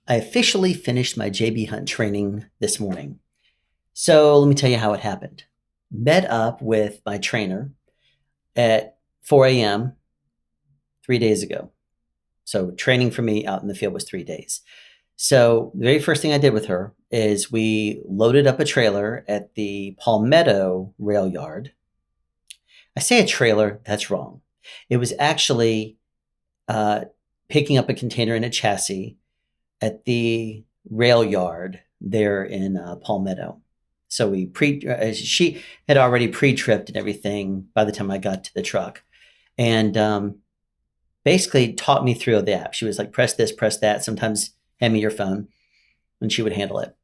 I officially finished my JB Hunt training this morning. So let me tell you how it happened. Met up with my trainer at 4 a.m. 3 days ago. So training for me out in the field was 3 days. So the very first thing I did with her is we loaded up a trailer at the Palmetto rail yard. I say a trailer, that's wrong. It was actually picking up a container and a chassis at the rail yard there in Palmetto. So she had already pre-tripped and everything by the time I got to the truck, and basically taught me through the app. She was like, press this, press that. Sometimes hand me your phone, and she would handle it.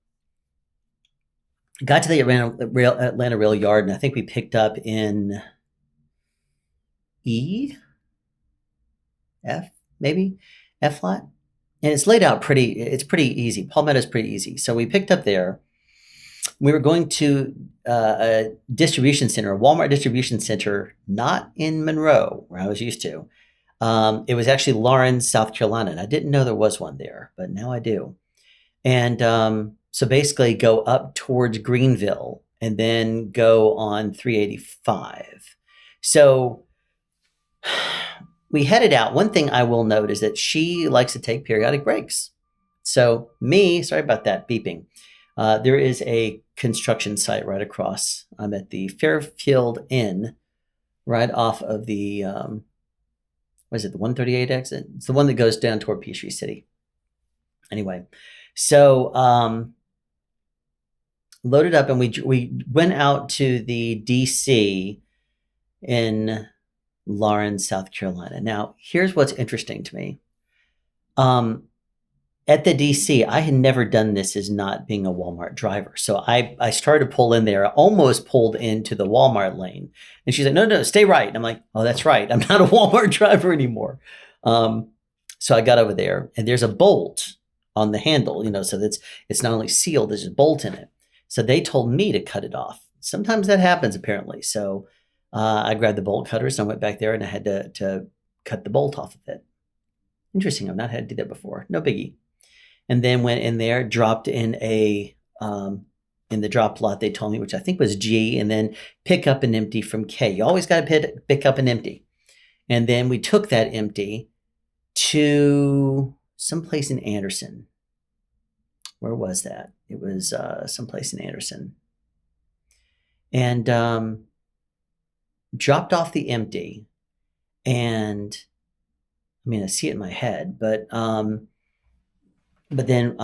Got to the Atlanta rail yard, and I think we picked up in F, maybe F flat. And it's laid out it's pretty easy. Palmetto's pretty easy. So we picked up there. We were going to a distribution center, a Walmart distribution center, not in Monroe, where I was used to. It was actually Lawrence, South Carolina. And I didn't know there was one there, but now I do. And so basically go up towards Greenville and then go on 385. So we headed out. One thing I will note is that she likes to take periodic breaks. So sorry about that beeping. There is a construction site right across. I'm at the Fairfield Inn, right off of the, what is it, the 138 exit? It's the one that goes down toward Peachtree City. Anyway, so loaded up and we went out to the DC in Lawrence, South Carolina. Now, here's what's interesting to me. At the DC, I had never done this as not being a Walmart driver. So I started to pull in there. I almost pulled into the Walmart lane. And she's like, no, stay right. And I'm like, oh, that's right. I'm not a Walmart driver anymore. So I got over there, and there's a bolt on the handle, so it's not only sealed, there's a bolt in it. So they told me to cut it off. Sometimes that happens, apparently. So I grabbed the bolt cutters and I went back there and I had to cut the bolt off of it. Interesting. I've not had to do that before. No biggie. And then went in there, dropped in in the drop lot they told me, which I think was G, and then pick up an empty from K. You always got to pick up an empty. And then we took that empty to someplace in Anderson. Where was that? It was someplace in Anderson. And dropped off the empty. And I mean, I see it in my head, but then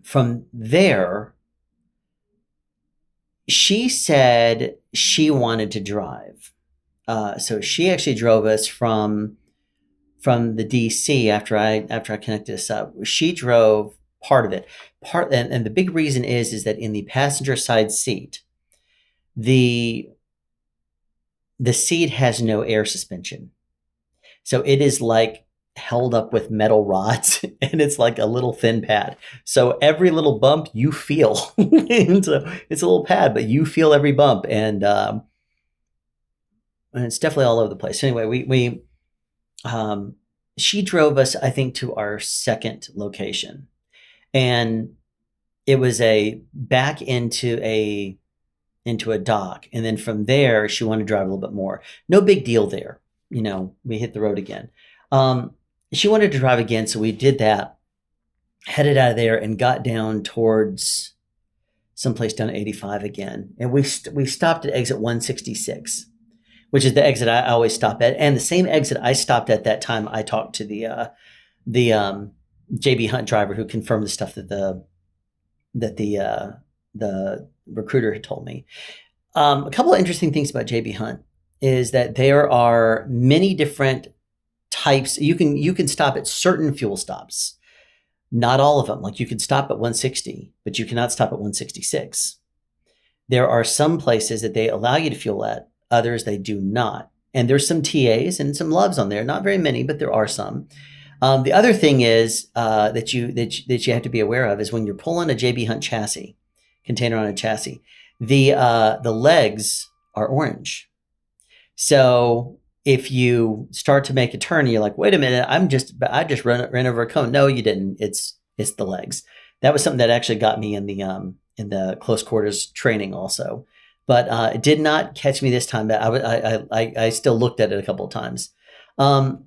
from there, she said she wanted to drive. So she actually drove us from the DC after I connected us up. She drove part of it. And the big reason is that in the passenger side seat, the seat has no air suspension. So it is like held up with metal rods, and it's like a little thin pad. So every little bump you feel. And so it's a little pad, but you feel every bump, and it's definitely all over the place. Anyway, we she drove us, I think, to our second location, and it was a back into a dock, and then from there she wanted to drive a little bit more. No big deal there. We hit the road again. She wanted to drive again, so we did that, headed out of there, and got down towards someplace down 85 again. And we stopped at exit 166, which is the exit I always stop at, and the same exit I stopped at that time I talked to the JB Hunt driver who confirmed the stuff that the recruiter had told me. A couple of interesting things about JB Hunt is that there are many different types. You can stop at certain fuel stops, not all of them. Like you can stop at 160, but you cannot stop at 166. There are some places that they allow you to fuel at, others they do not. And there's some TAs and some loves on there. Not very many, but there are some. The other thing is that you have to be aware of is when you're pulling a JB Hunt chassis, container on a chassis, the legs are orange. So if you start to make a turn, you're like, wait a minute, I just ran over a cone. No, you didn't. It's the legs. That was something that actually got me in the close quarters training also, but it did not catch me this time. But I still looked at it a couple of times. So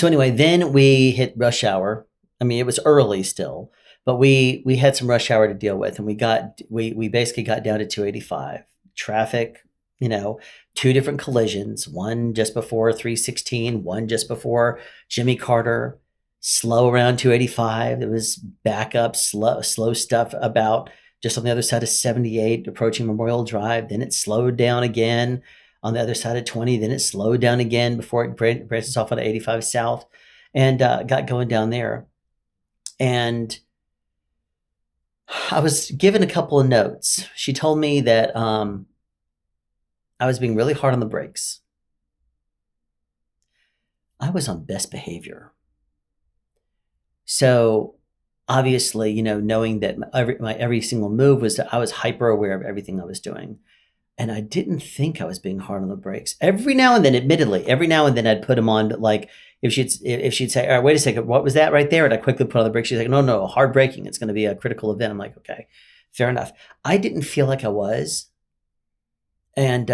anyway, then we hit rush hour. I mean, it was early still, but we had some rush hour to deal with, and we basically got down to 285 traffic. You know, two different collisions, one just before 316, one just before Jimmy Carter. Slow around 285. There was backup, slow stuff about just on the other side of 78, approaching Memorial Drive. Then it slowed down again on the other side of 20. Then it slowed down again before it branches off on 85 South, and got going down there. And I was given a couple of notes. She told me that I was being really hard on the brakes. I was on best behavior. So obviously, you know, knowing that my every single move was that I was hyper aware of everything I was doing. And I didn't think I was being hard on the brakes. Every now and then, admittedly, every now and then I'd put them on. Like if she'd say, all right, wait a second, what was that right there? And I quickly put on the brakes. She's like, no, hard braking. It's going to be a critical event. I'm like, okay, fair enough. I didn't feel like I was. And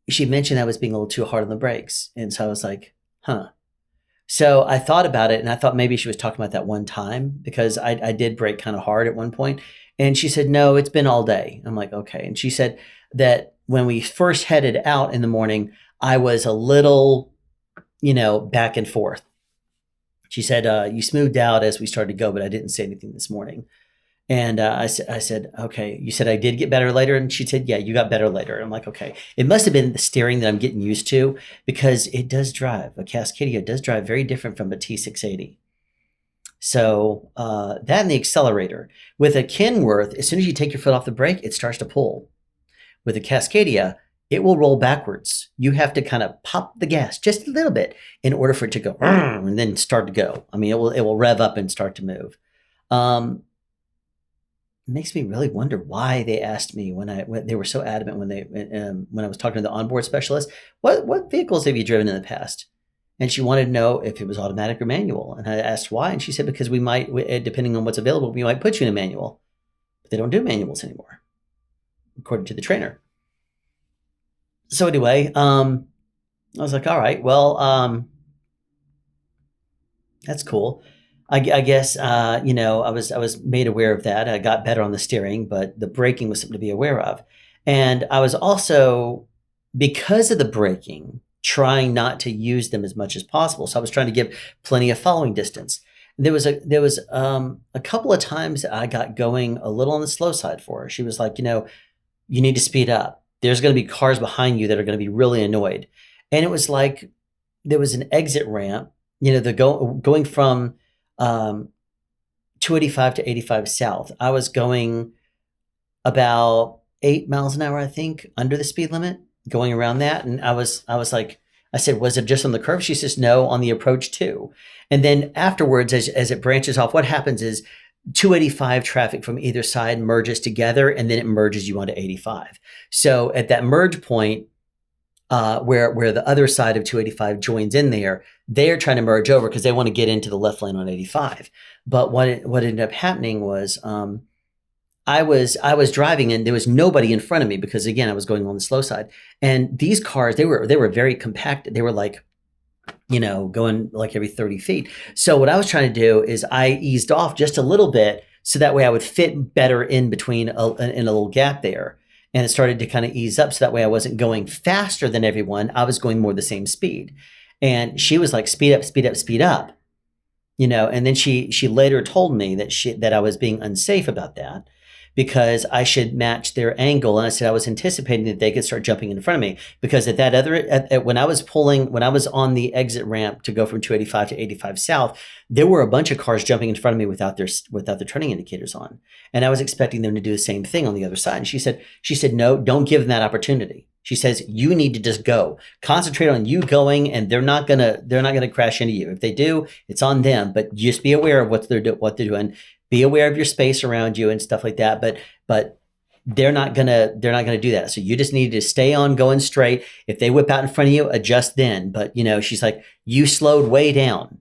she mentioned I was being a little too hard on the brakes. And so I was like, huh. So I thought about it, and I thought maybe she was talking about that one time, because I did brake kind of hard at one point. And she said, no, it's been all day. I'm like, okay. And she said that when we first headed out in the morning, I was a little, you know, back and forth. She said, you smoothed out as we started to go, but I didn't say anything this morning. And I said, okay, you said I did get better later. And she said, yeah, you got better later. I'm like, okay, it must have been the steering that I'm getting used to, because it does drive. A Cascadia does drive very different from a T680. So that and the accelerator. With a Kenworth, as soon as you take your foot off the brake, it starts to pull. With a Cascadia, it will roll backwards. You have to kind of pop the gas just a little bit in order for it to go and then start to go. I mean, it will rev up and start to move. It makes me really wonder why they asked me when they were so adamant when I was talking to the onboard specialist, what vehicles have you driven in the past? And she wanted to know if it was automatic or manual. And I asked why, and she said because we might, depending on what's available, we might put you in a manual, but they don't do manuals anymore, according to the trainer. So anyway, I was like, all right, well, that's cool. I guess you know, I was made aware of that. I got better on the steering, but the braking was something to be aware of. And I was also, because of the braking, trying not to use them as much as possible. So I was trying to give plenty of following distance. There was a couple of times that I got going a little on the slow side for her. She was like, you know, you need to speed up. There's going to be cars behind you that are going to be really annoyed. And it was like there was an exit ramp, you know, going from 285 to 85 South. I was going about 8 miles an hour, I think, under the speed limit, going around that. And I was like, I said, was it just on the curve? She says, no, on the approach too. And then afterwards, as it branches off, what happens is 285 traffic from either side merges together, and then it merges you onto 85. So at that merge point, where the other side of 285 joins in there, they are trying to merge over because they want to get into the left lane on 85. But what ended up happening was I was driving and there was nobody in front of me because, again, I was going on the slow side. And these cars, they were very compacted. They were like, you know, going like every 30 feet. So what I was trying to do is I eased off just a little bit so that way I would fit better in between in a little gap there. And it started to kind of ease up so that way I wasn't going faster than everyone. I was going more the same speed. And she was like, speed up, speed up, speed up. You know, and then she later told me that I was being unsafe about that because I should match their angle. And I said I was anticipating that they could start jumping in front of me because when I was on the exit ramp to go from 285 to 85 South, there were a bunch of cars jumping in front of me without their turning indicators on. And I was expecting them to do the same thing on the other side. And she said, no, don't give them that opportunity. She says, you need to just go. Concentrate on you going, and they're not gonna crash into you. If they do, it's on them. But just be aware of what they're doing. Be aware of your space around you and stuff like that. But they're not gonna do that. So you just need to stay on going straight. If they whip out in front of you, adjust then. But she's like, you slowed way down.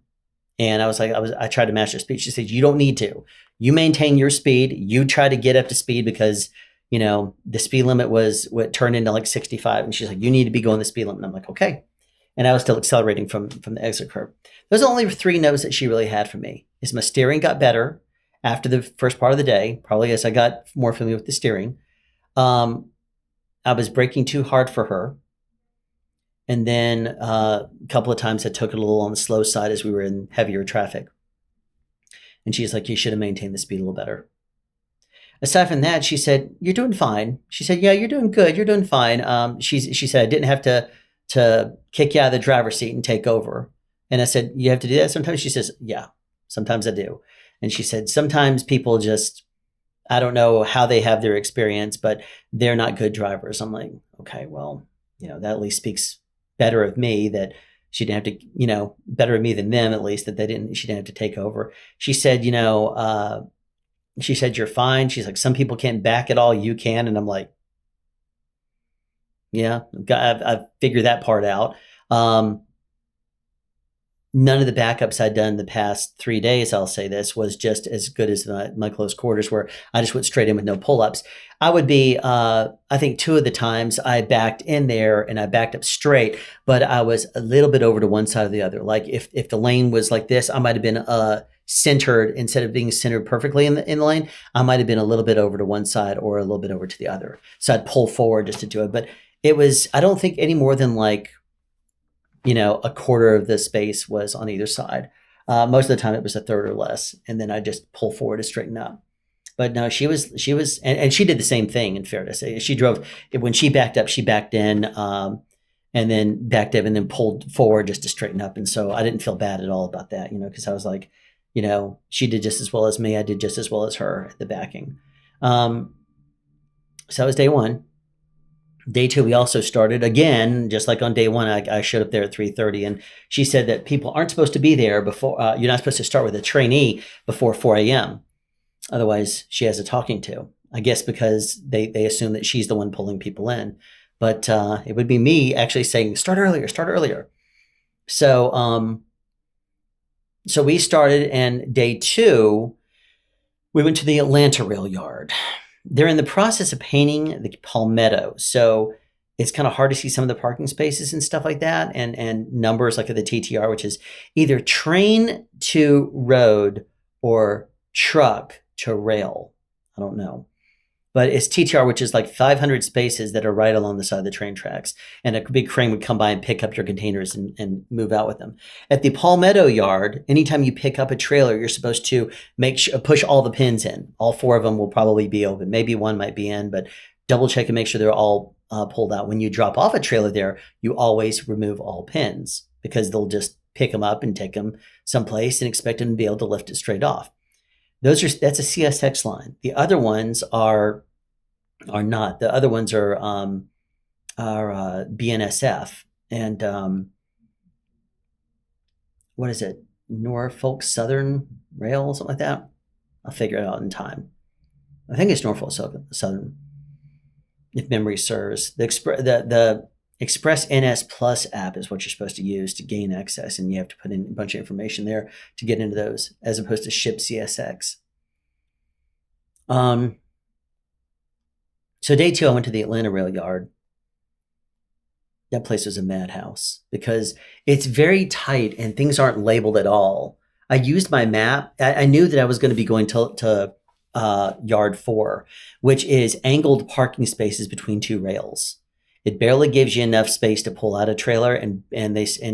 And I was like, I tried to match her speed. She said, you don't need to. You maintain your speed. You try to get up to speed because, the speed limit was what turned into like 65. And she's like, you need to be going the speed limit. And I'm like, okay. And I was still accelerating from the exit curve. Those are only 3 no's that she really had for me. Is my steering got better after the first part of the day, probably as I got more familiar with the steering. I was braking too hard for her. And then a couple of times I took it a little on the slow side as we were in heavier traffic. And she's like, you should have maintained the speed a little better. Aside from that, she said, you're doing fine. She said, yeah, you're doing good. You're doing fine. She said, I didn't have to kick you out of the driver's seat and take over. And I said, you have to do that sometimes? She says, yeah, sometimes I do. And she said, sometimes people just, I don't know how they have their experience, but they're not good drivers. I'm like, okay, well, that at least speaks better of me that she didn't have to, better of me than them at least, that she didn't have to take over. She said, she said, you're fine. She's like, some people can't back at all. You can. And I'm like, yeah, I've figured that part out. None of the backups I'd done the past 3 days, I'll say this, was just as good as my close quarters where I just went straight in with no pull-ups. I would be, I think 2 of the times I backed in there and I backed up straight, but I was a little bit over to one side or the other. Like if the lane was like this, I might have been centered instead of being centered perfectly in the lane. I might have been a little bit over to one side or a little bit over to the other. So I'd pull forward just to do it. But it was, I don't think any more than like, a quarter of the space was on either side. Most of the time it was a third or less. And then I just pull forward to straighten up. But no, she was, and she did the same thing, in fairness. She drove, when she backed up, she backed in, and then backed up and then pulled forward just to straighten up. And so I didn't feel bad at all about that, because I was like, she did just as well as me. I did just as well as her at the backing. So that was day 1. Day 2, we also started again, just like on day 1, I showed up there at 3:30, and she said that people aren't supposed to be there before, you're not supposed to start with a trainee before 4 a.m. Otherwise, she has a talking to, I guess, because they assume that she's the one pulling people in. But it would be me actually saying, start earlier, start earlier. So, so we started, and day 2, we went to the Atlanta Rail Yard. They're in the process of painting the Palmetto. So it's kind of hard to see some of the parking spaces and stuff like that, and numbers like the TTR, which is either train to road or truck to rail. I don't know. But it's TTR, which is like 500 spaces that are right along the side of the train tracks. And a big crane would come by and pick up your containers and move out with them. At the Palmetto Yard, anytime you pick up a trailer, you're supposed to push all the pins in. All 4 of them will probably be open. Maybe 1 might be in, but double check and make sure they're all pulled out. When you drop off a trailer there, you always remove all pins because they'll just pick them up and take them someplace and expect them to be able to lift it straight off. That's a CSX line. The other ones are not. The other ones are BNSF and what is it? Norfolk Southern Rail, something like that. I'll figure it out in time. I think it's Norfolk Southern, if memory serves. The Express NS Plus app is what you're supposed to use to gain access, and you have to put in a bunch of information there to get into those, as opposed to Ship CSX. So day 2, I went to the Atlanta Rail Yard. That place was a madhouse because it's very tight and things aren't labeled at all. I used my map. I knew that I was going to be going to Yard 4, which is angled parking spaces between 2 rails. It barely gives you enough space to pull out a trailer, and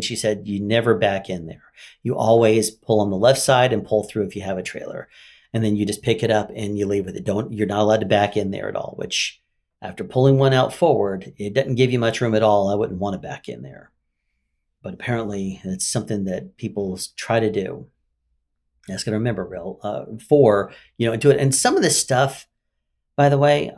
she said you never back in there. You always pull on the left side and pull through if you have a trailer. And then you just pick it up and you leave with it. You're not allowed to back in there at all, which after pulling one out forward, it doesn't give you much room at all. I wouldn't want to back in there. But apparently it's something that people try to do. That's going to remember Rail 4, do it. And some of this stuff, by the way,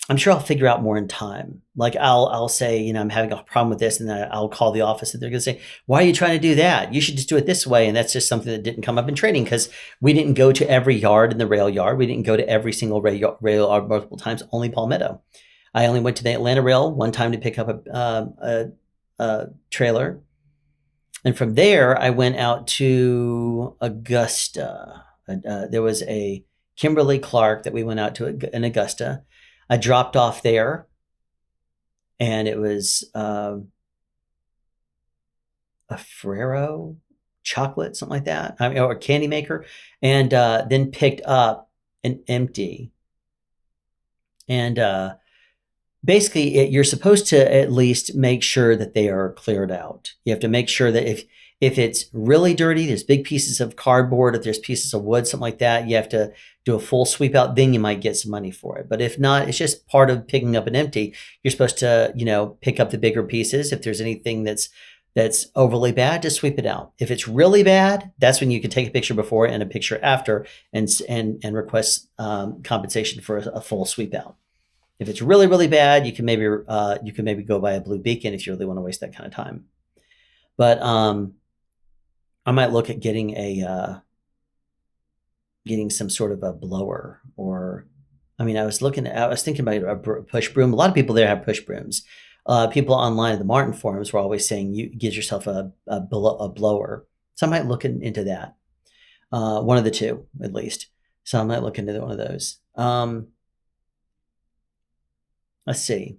I'm sure I'll figure out more in time. Like I'll say, I'm having a problem with this, and then I'll call the office, and they're going to say, "Why are you trying to do that? You should just do it this way." And that's just something that didn't come up in training because we didn't go to every yard in the rail yard. We didn't go to every single rail yard multiple times. Only Palmetto. I only went to the Atlanta Rail one time to pick up a trailer, and from there I went out to Augusta. There was a Kimberly Clark that we went out to in Augusta. I dropped off there, and it was a Ferrero chocolate, something like that, or a candy maker, and then picked up an empty. And basically, you're supposed to at least make sure that they are cleared out. You have to make sure that if it's really dirty, there's big pieces of cardboard, if there's pieces of wood, something like that, you have to do a full sweep out, then you might get some money for it. But if not, it's just part of picking up an empty. You're supposed to, pick up the bigger pieces. If there's anything that's overly bad, just sweep it out. If it's really bad, that's when you can take a picture before and a picture after and request compensation for a full sweep out. If it's really, really bad, you can maybe go by a blue beacon if you really want to waste that kind of time. But I might look at getting some sort of a blower, or I was thinking about a push broom. A lot of people there have push brooms. People online at the Martin forums were always saying you get yourself a blower. So I might look into that. One of the two, at least. So I might look into one of those. Let's see.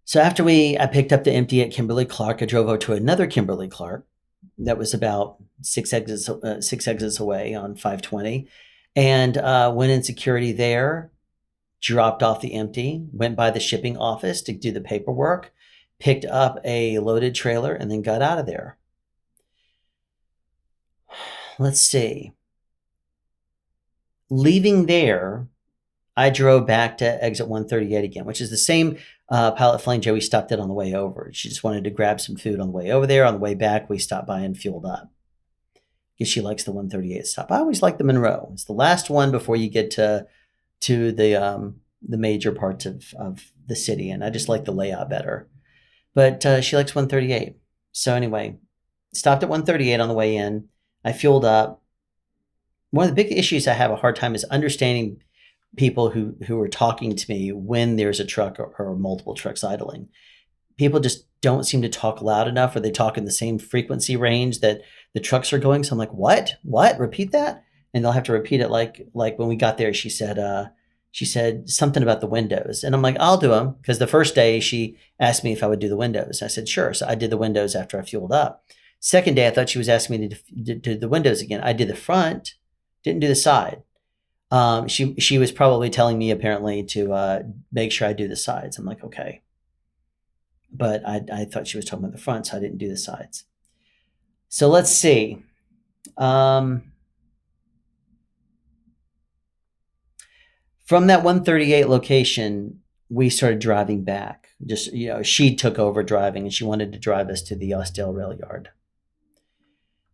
So after I picked up the empty at Kimberly Clark, I drove over to another Kimberly Clark that was about six exits away on 520, and went in security there, dropped off the empty, went by the shipping office to do the paperwork, picked up a loaded trailer, and then got out of there. Let's see. Leaving there, I drove back to exit 138 again, which is the same Pilot Flying J we stopped at on the way over. She just wanted to grab some food on the way over there. On the way back, we stopped by and fueled up because she likes the 138 stop. I always like the Monroe. It's the last one before you get to the major parts of the city, and I just like the layout better. But she likes 138. So anyway, stopped at 138 on the way in. I fueled up. One of the big issues I have a hard time is understanding people who are talking to me when there's a truck or multiple trucks idling. People just don't seem to talk loud enough, or they talk in the same frequency range that the trucks are going. So I'm like, what? Repeat that? And they'll have to repeat it like when we got there, she said something about the windows. And I'm like, I'll do them. Because the first day she asked me if I would do the windows. I said, sure. So I did the windows after I fueled up. Second day, I thought she was asking me to do the windows again. I did the front, didn't do the side. She was probably telling me apparently to make sure I do the sides. I'm like, okay. But I thought she was talking about the front, so I didn't do the sides. So let's see. From that 138 location, we started driving back. Just, she took over driving, and she wanted to drive us to the Austell Rail Yard.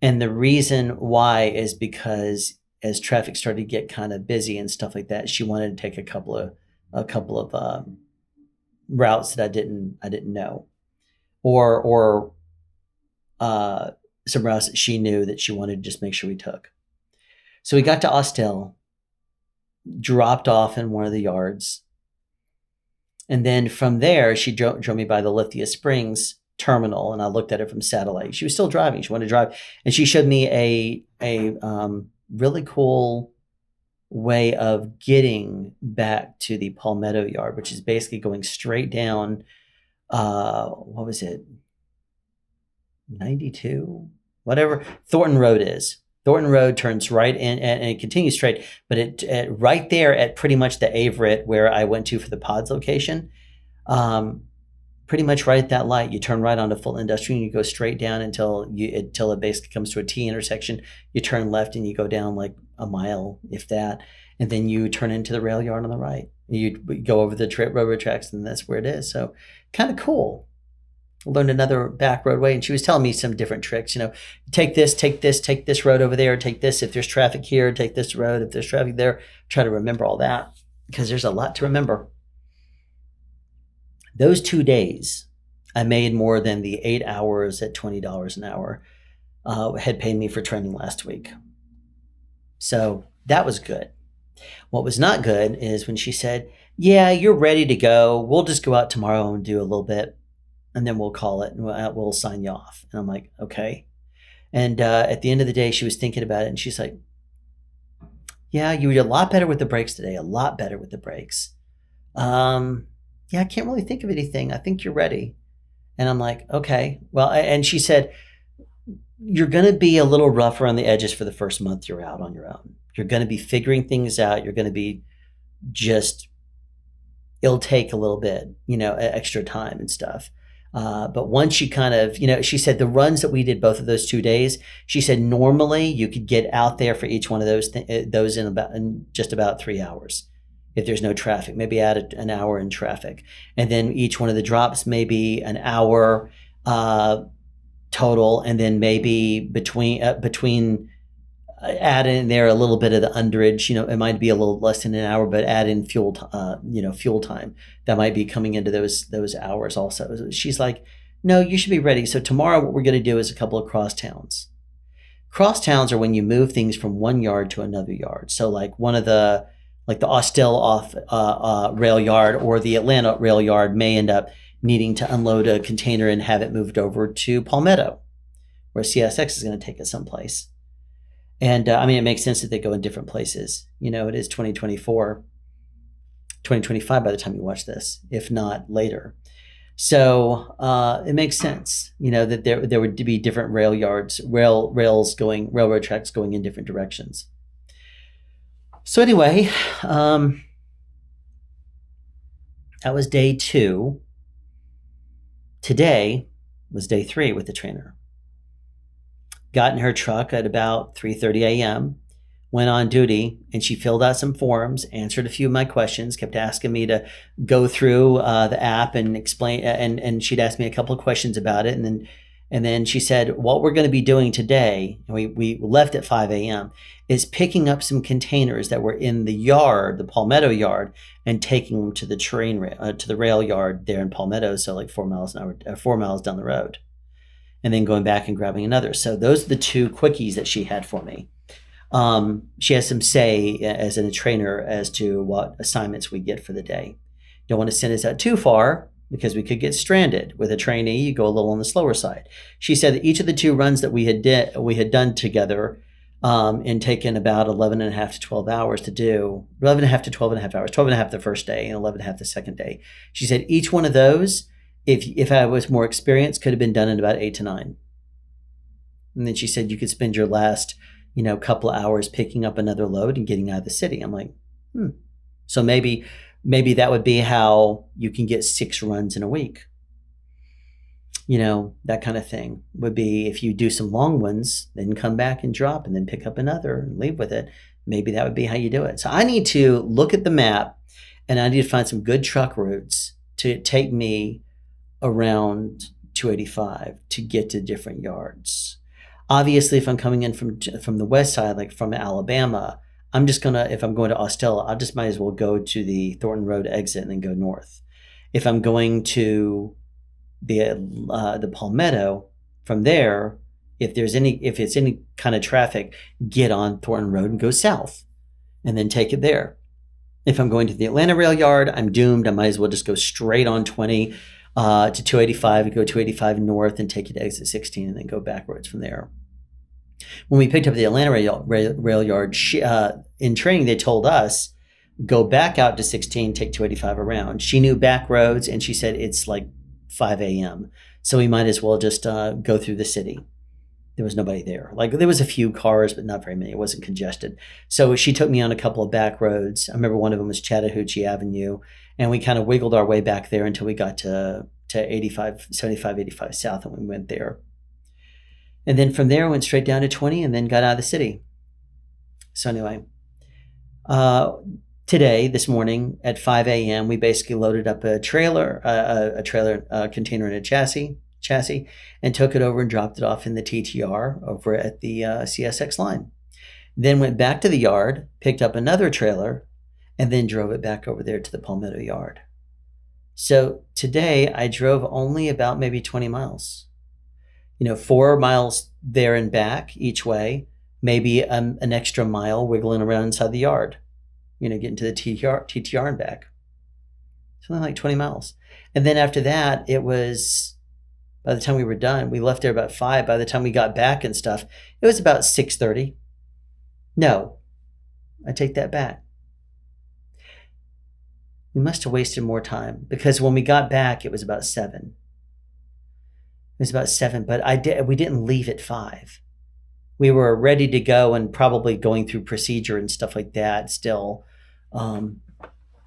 And the reason why is because as traffic started to get kind of busy and stuff like that, she wanted to take a couple of routes that I didn't know, or some routes that she knew that she wanted to just make sure we took. So we got to Austell, dropped off in one of the yards, and then from there she drove me by the Lithia Springs terminal, and I looked at it from satellite. She was still driving. She wanted to drive, and she showed me a really cool way of getting back to the Palmetto Yard, which is basically going straight down, what was it, 92? Whatever Thornton Road is. Thornton Road turns right in, and it continues straight, but it right there at pretty much the Averett where I went to for the pods location, pretty much right at that light, you turn right onto Fulton Industrial, and you go straight down until it basically comes to a T intersection. You turn left and you go down like a mile, if that, and then you turn into the rail yard on the right. You go over the railroad tracks, and that's where it is. So kind of cool. Learned another back roadway, and she was telling me some different tricks. Take this road over there. Take this if there's traffic here. Take this road if there's traffic there. Try to remember all that. because there's a lot to remember. Those 2 days, I made more than the 8 hours at $20 an hour had paid me for training last week. So that was good. What was not good is when she said, yeah, you're ready to go. We'll just go out tomorrow and do a little bit, and then we'll call it and we'll sign you off. And I'm like, okay. And at the end of the day, she was thinking about it, and she's like, yeah, you did a lot better with the breaks today, a lot better with the breaks. Yeah, I can't really think of anything. I think you're ready. And I'm like, okay. Well, and she said, you're going to be a little rough around the edges for the first month you're out on your own. You're going to be figuring things out. You're going to be just, it'll take a little bit, extra time and stuff. But once you kind of, she said the runs that we did both of those 2 days, she said normally you could get out there for each one of those in just about 3 hours. If there's no traffic, maybe add an hour in traffic. And then each one of the drops, maybe an hour total. And then maybe between add in there a little bit of the underage, it might be a little less than an hour, but add in fuel time that might be coming into those hours also. She's like, no, you should be ready. So tomorrow what we're going to do is a couple of crosstowns. Crosstowns are when you move things from one yard to another yard. So like the Austell off rail yard or the Atlanta rail yard may end up needing to unload a container and have it moved over to Palmetto, where CSX is going to take it someplace. And it makes sense that they go in different places. It is 2024, 2025 by the time you watch this, if not later. So it makes sense, that there would be different rail yards, railroad tracks going in different directions. So anyway, that was day 2. Today was day 3 with the trainer. Got in her truck at about 3:30 a.m., went on duty, and she filled out some forms, answered a few of my questions, kept asking me to go through the app and explain, and she'd ask me a couple of questions about it, and then she said, what we're going to be doing today, and we left at 5 a.m., is picking up some containers that were in the yard, the Palmetto yard, and taking them to the to the rail yard there in Palmetto, so like 4 miles down the road, and then going back and grabbing another. So those are the 2 quickies that she had for me. She has some say as a trainer as to what assignments we get for the day. Don't want to send us out too far because we could get stranded. With a trainee, you go a little on the slower side. She said that each of the 2 runs that we had done together and taken about 11 and a half to 12 hours to do, 11 and a half to 12 and a half hours, 12 and a half the first day and 11 and a half the second day. She said each one of those, if I was more experienced, could have been done in about 8 to 9. And then she said you could spend your last, couple of hours picking up another load and getting out of the city. I'm like, So maybe that would be how you can get 6 runs in a week. That kind of thing would be if you do some long ones, then come back and drop and then pick up another and leave with it. Maybe that would be how you do it. So I need to look at the map and I need to find some good truck routes to take me around 285 to get to different yards. Obviously, if I'm coming in from the west side, like from Alabama, I'm just if I'm going to Austell, I just might as well go to the Thornton Road exit and then go north. If I'm going to the Palmetto, from there, if it's any kind of traffic, get on Thornton Road and go south and then take it there. If I'm going to the Atlanta rail yard, I'm doomed. I might as well just go straight on 20 to 285 and go 285 north and take it to exit 16 and then go backwards from there. When we picked up the Atlanta rail yard, in training, they told us, go back out to 16, take 285 around. She knew back roads, and she said it's like 5 a.m. So we might as well just go through the city. There was nobody there. Like there was a few cars, but not very many. It wasn't congested. So she took me on a couple of back roads. I remember one of them was Chattahoochee Avenue, and we kind of wiggled our way back there until we got to 75 south, and we went there. And then from there, went straight down to 20 and then got out of the city. So anyway, this morning at 5 a.m., we basically loaded up a container in a chassis, and took it over and dropped it off in the TTR over at the CSX line. Then went back to the yard, picked up another trailer, and then drove it back over there to the Palmetto Yard. So today I drove only about maybe 20 miles, 4 miles there and back each way, maybe an extra mile wiggling around inside the yard, getting to the TTR and back. Something like 20 miles. And then after that, it was, by the time we were done, we left there about 5. By the time we got back and stuff, it was about 6:30. No, I take that back. We must have wasted more time, because when we got back, it was about 7. It was about 7, but we didn't leave at 5. We were ready to go and probably going through procedure and stuff like that still.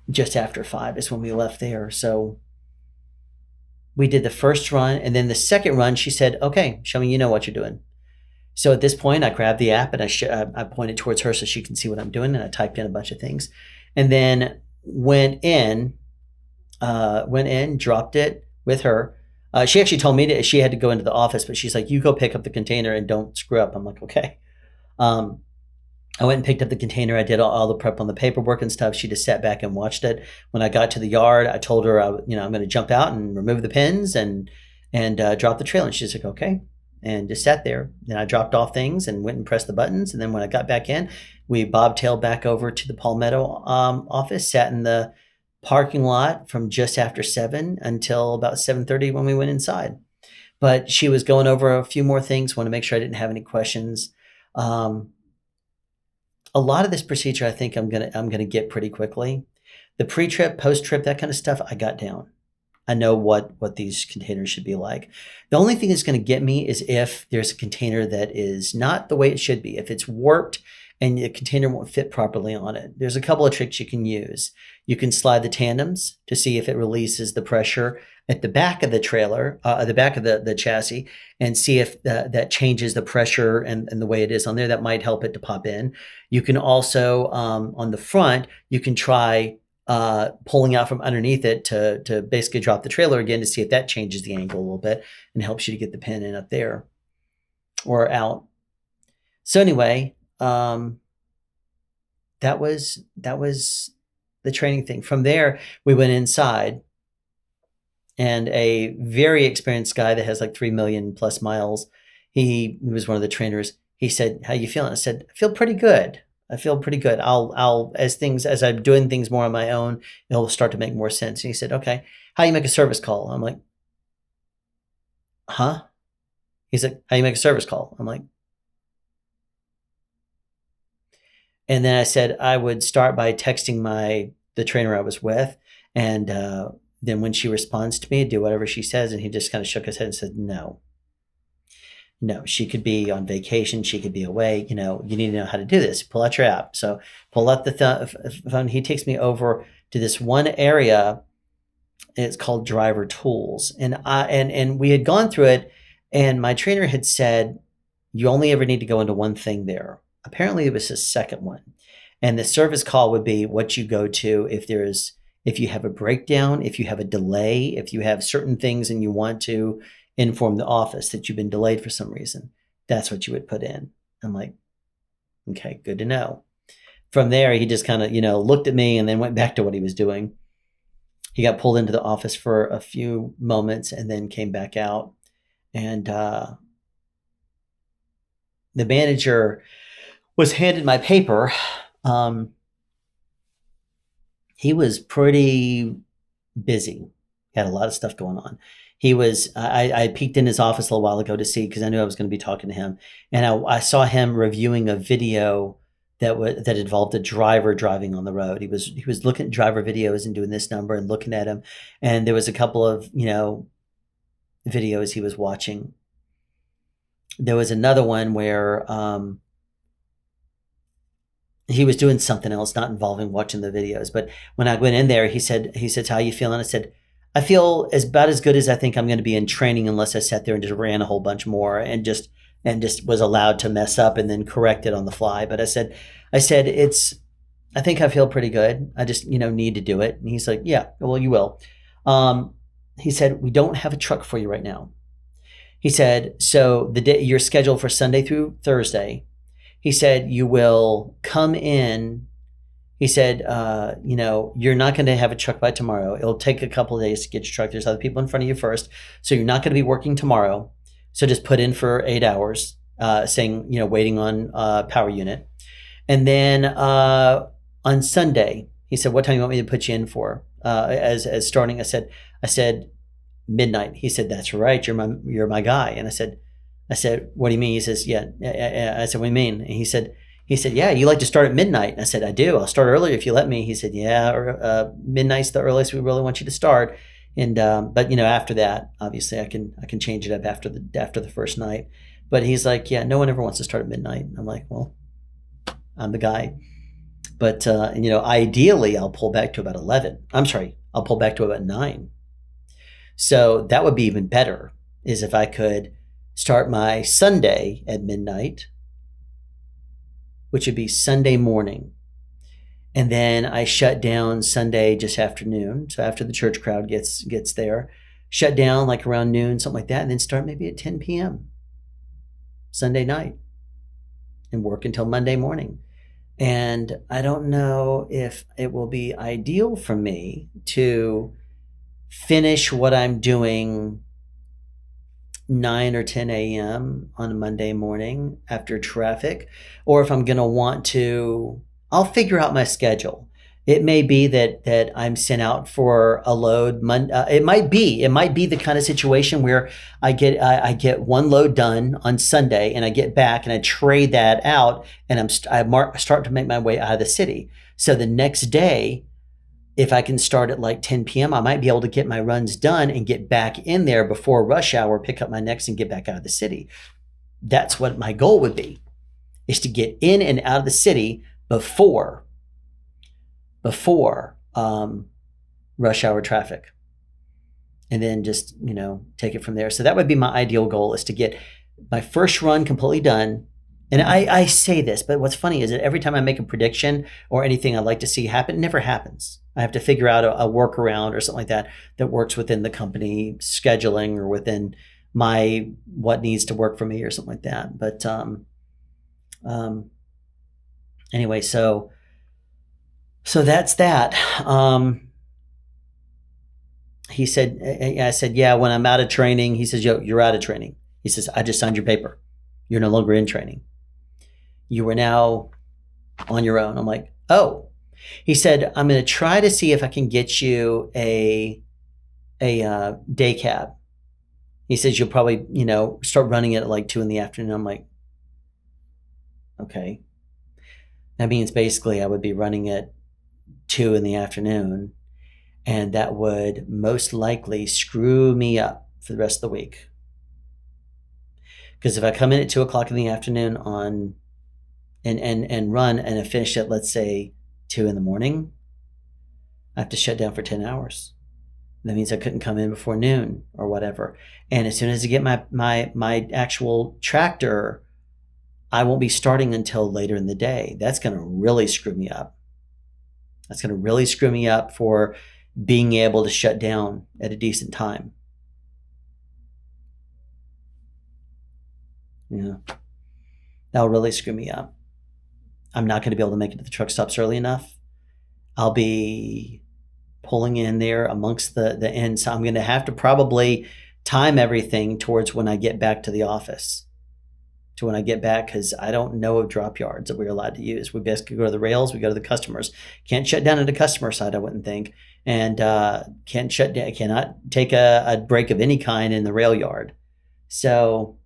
Just after 5 is when we left there. So we did the first run, and then the second run, she said, okay, show me what you're doing. So at this point, I grabbed the app and I pointed towards her so she can see what I'm doing, and I typed in a bunch of things, and then went in, dropped it with her. She actually told me that she had to go into the office, but she's like, you go pick up the container and don't screw up. I'm like, okay. I went and picked up the container. I did all the prep on the paperwork and stuff. She just sat back and watched it. When I got to the yard, I told her, I'm going to jump out and remove the pins and drop the trailer. And she's like, okay. And just sat there. Then I dropped off things and went and pressed the buttons. And then when I got back in, we bobtailed back over to the Palmetto office, sat in the parking lot from just after 7 until about 7:30 when we went inside. But she was going over a few more things, want to make sure I didn't have any questions. A lot of this procedure, I think I'm gonna get pretty quickly. The pre-trip, post-trip, that kind of stuff, I got down. I know what these containers should be like. The only thing that's going to get me is if there's a container that is not the way it should be. If it's warped and the container won't fit properly on it. There's a couple of tricks you can use. You can slide the tandems to see if it releases the pressure at the back of the trailer, the back of the chassis, and see if that changes the pressure and the way it is on there. That might help it to pop in. You can also, on the front, you can try pulling out from underneath it to basically drop the trailer again to see if that changes the angle a little bit and helps you to get the pin in up there or out. So anyway, that was the training thing. From there, we went inside, and a very experienced guy that has like 3 million plus miles, he was one of the trainers. He said, "How you feeling?" I said, "I feel pretty good. I feel pretty good. I'll as I'm doing things more on my own, it'll start to make more sense." And he said, "Okay, how you make a service call?" I'm like, "Huh?" He's like, "How you make a service call?" I'm like, and then I said I would start by texting the trainer I was with, and then when she responds to me, do whatever she says. And he just kind of shook his head and said, no, she could be on vacation. She could be away. You need to know how to do this. Pull out your app. So pull out the phone. He takes me over to this one area. It's called Driver Tools. And we had gone through it, and my trainer had said, you only ever need to go into one thing there. Apparently it was the second one. And the service call would be what you go to if you have a breakdown, if you have a delay, if you have certain things and you want to inform the office that you've been delayed for some reason. That's what you would put in. I'm like, okay, good to know. From there, he just kind of, looked at me and then went back to what he was doing. He got pulled into the office for a few moments and then came back out. And the manager was handed my paper. He was pretty busy. He had a lot of stuff going on. He was, I peeked in his office a little while ago to see, because I knew I was going to be talking to him. And I saw him reviewing a video that involved a driver driving on the road. He was looking at driver videos and doing this number and looking at him. And there was a couple of, videos he was watching. There was another one where, he was doing something else, not involving watching the videos. But when I went in there, he said, "How you feeling?" I said, "I feel about as good as I think I'm going to be in training, unless I sat there and just ran a whole bunch more and just was allowed to mess up and then correct it on the fly." But I said, I think I feel pretty good. I just, need to do it. And he's like, "Yeah, well, you will." He said, "We don't have a truck for you right now." He said, "So the day you're scheduled for Sunday through Thursday." He said, "You will come in He said, you're not going to have a truck by tomorrow. It'll take a couple of days to get your truck. There's other people in front of you first. So you're not going to be working tomorrow. So just put in for 8 hours, saying, waiting on power unit. And then on Sunday, he said, what time do you want me to put you in for? As starting, I said midnight. He said, that's right. You're my guy. And I said, what do you mean? He says, yeah. I said, what do you mean? And he said, yeah, you like to start at midnight. And I said, I do. I'll start earlier if you let me. He said, yeah, or midnight's the earliest we really want you to start. And but after that, obviously, I can change it up after the first night. But he's like, yeah, no one ever wants to start at midnight. I'm like, well, I'm the guy. But ideally, I'll pull back to about 11. I'm sorry, I'll pull back to about 9. So that would be even better, is if I could start my Sunday at midnight, which would be Sunday morning. And then I shut down Sunday just afternoon. So after the church crowd gets there, shut down like around noon, something like that, and then start maybe at 10 p.m. Sunday night and work until Monday morning. And I don't know if it will be ideal for me to finish what I'm doing 9 or 10 a.m. on a Monday morning after traffic, or if I'm going to want to, I'll figure out my schedule. It may be that I'm sent out for a load. It might be the kind of situation where I get one load done on Sunday and I get back and I trade that out and I start to make my way out of the city. So the next day, if I can start at like 10 p.m., I might be able to get my runs done and get back in there before rush hour, pick up my next and get back out of the city. That's what my goal would be, is to get in and out of the city before rush hour traffic, and then just take it from there. So that would be my ideal goal, is to get my first run completely done. And I say this, but what's funny is that every time I make a prediction or anything I'd like to see happen, it never happens. I have to figure out a workaround or something like that works within the company scheduling or within what needs to work for me or something like that. But anyway, so that's that. He said, I said, yeah, when I'm out of training, he says, yo, you're out of training. He says, I just signed your paper. You're no longer in training. You are now on your own. I'm like, oh. He said, I'm going to try to see if I can get you a day cab. He says, you'll probably, start running it at like 2 p.m. I'm like, okay. That means basically I would be running at 2 p.m, and that would most likely screw me up for the rest of the week. Because if I come in at 2 p.m. on and run and I finish at, let's say, 2 a.m, I have to shut down for 10 hours. That means I couldn't come in before noon or whatever. And as soon as I get my actual tractor, I won't be starting until later in the day. That's going to really screw me up. That's going to really screw me up for being able to shut down at a decent time. Yeah, that'll really screw me up. I'm not going to be able to make it to the truck stops early enough. I'll be pulling in there amongst the ends. So I'm going to have to probably time everything towards when I get back to the office, to when I get back, because I don't know of drop yards that we're allowed to use. We basically go to the rails, we go to the customers. Can't shut down at the customer side, I wouldn't think. And cannot take a break of any kind in the rail yard. So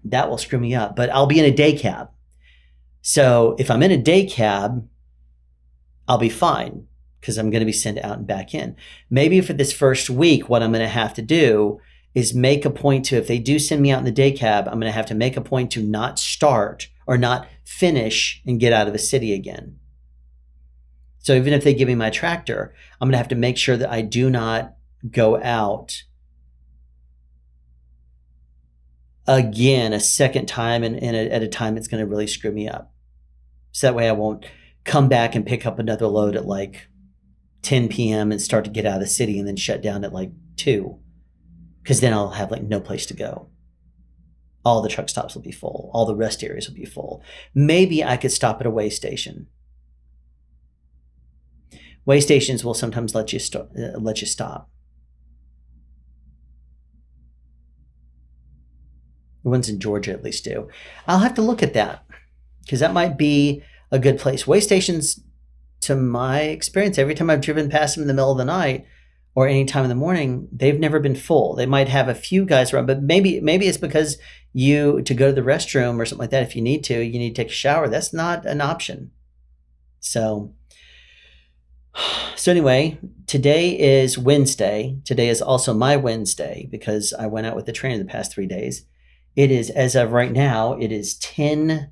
that will screw me up. But I'll be in a day cab. So if I'm in a day cab, I'll be fine, because I'm going to be sent out and back in. Maybe for this first week, what I'm going to have to do is make a point to, if they do send me out in the day cab, I'm going to have to make a point to not start or not finish and get out of the city again. So even if they give me my tractor, I'm going to have to make sure that I do not go out again a second time and at a time it's going to really screw me up. So that way I won't come back and pick up another load at like 10 p.m. and start to get out of the city and then shut down at like 2. Because then I'll have like no place to go. All the truck stops will be full. All the rest areas will be full. Maybe I could stop at a way station. Way stations will sometimes let you stop. The ones in Georgia at least do. I'll have to look at that because that might be a good place. Way stations, to my experience, every time I've driven past them in the middle of the night or any time in the morning, they've never been full. They might have a few guys around, but maybe it's because to go to the restroom or something like that, if you need to take a shower. That's not an option. So anyway, today is Wednesday. Today is also my Wednesday because I went out with the trainer the past 3 days. It is, as of right now, it is 10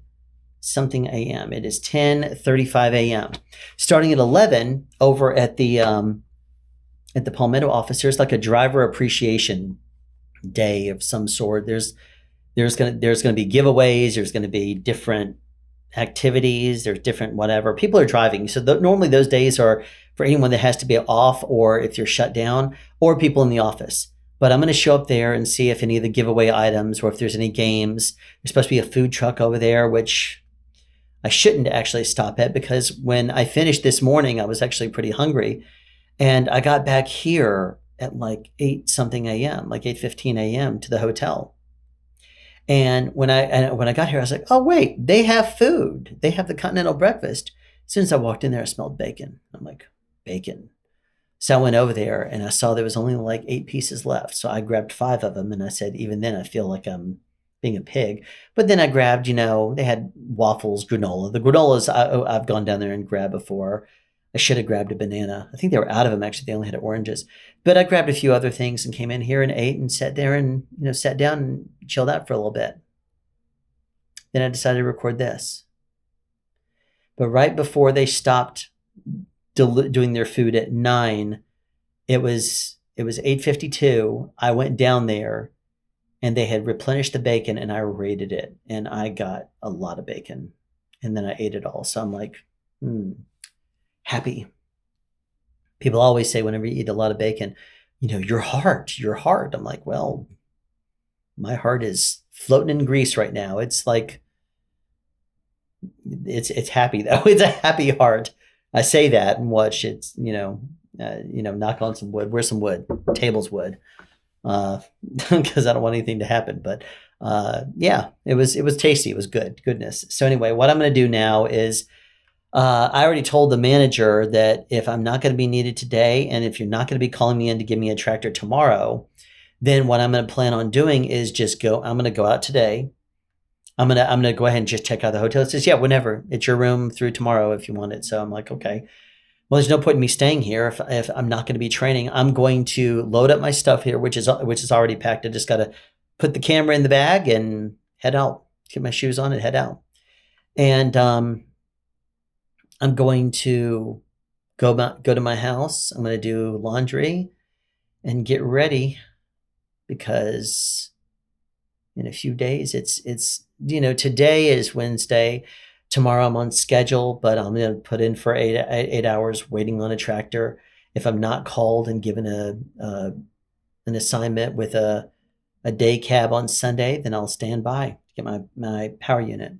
something a.m. It is 10:35 a.m. Starting at 11 over at the Palmetto office, there's like a driver appreciation day of some sort. There's gonna be giveaways. There's gonna be different activities. There's different whatever. People are driving, so normally those days are for anyone that has to be off, or if you're shut down, or people in the office. But I'm going to show up there and see if any of the giveaway items or if there's any games. There's supposed to be a food truck over there, which I shouldn't actually stop at because when I finished this morning, I was actually pretty hungry. And I got back here at like 8 something a.m., like 8:15 a.m. to the hotel. And when I got here, I was like, oh, wait, they have food. They have the continental breakfast. As soon as I walked in there, I smelled bacon. I'm like, bacon. So I went over there and I saw there was only like 8 pieces left. So I grabbed 5 of them and I said, even then I feel like I'm being a pig. But then I grabbed, they had waffles, granola. The granolas I've gone down there and grabbed before. I should have grabbed a banana. I think they were out of them actually. They only had oranges. But I grabbed a few other things and came in here and ate and sat there and, sat down and chilled out for a little bit. Then I decided to record this. But right before they stopped doing their food at 9, it was 8:52. I went down there and they had replenished the bacon and I raided it and I got a lot of bacon and then I ate it all. So I'm like, happy. People always say whenever you eat a lot of bacon, your heart. I'm like, well, my heart is floating in grease right now. It's like, it's happy though. It's a happy heart. I say that and watch it's, knock on some wood. Where's some wood? Table's wood. Because I don't want anything to happen. But yeah, it was tasty. It was goodness. So anyway, what I'm going to do now is I already told the manager that if I'm not going to be needed today, and if you're not going to be calling me in to give me a tractor tomorrow, then what I'm going to plan on doing is I'm going to go out today. I'm going to go ahead and just check out the hotel. It says, yeah, whenever. It's your room through tomorrow if you want it. So I'm like, okay. Well, there's no point in me staying here if I'm not going to be training. I'm going to load up my stuff here, which is already packed. I just got to put the camera in the bag and head out. Get my shoes on and head out. And I'm going to go to my house. I'm going to do laundry and get ready because in a few days it's today is Wednesday. Tomorrow I'm on schedule, but I'm going to put in for 8 hours waiting on a tractor. If I'm not called and given an assignment with a day cab on Sunday, then I'll stand by to get my power unit.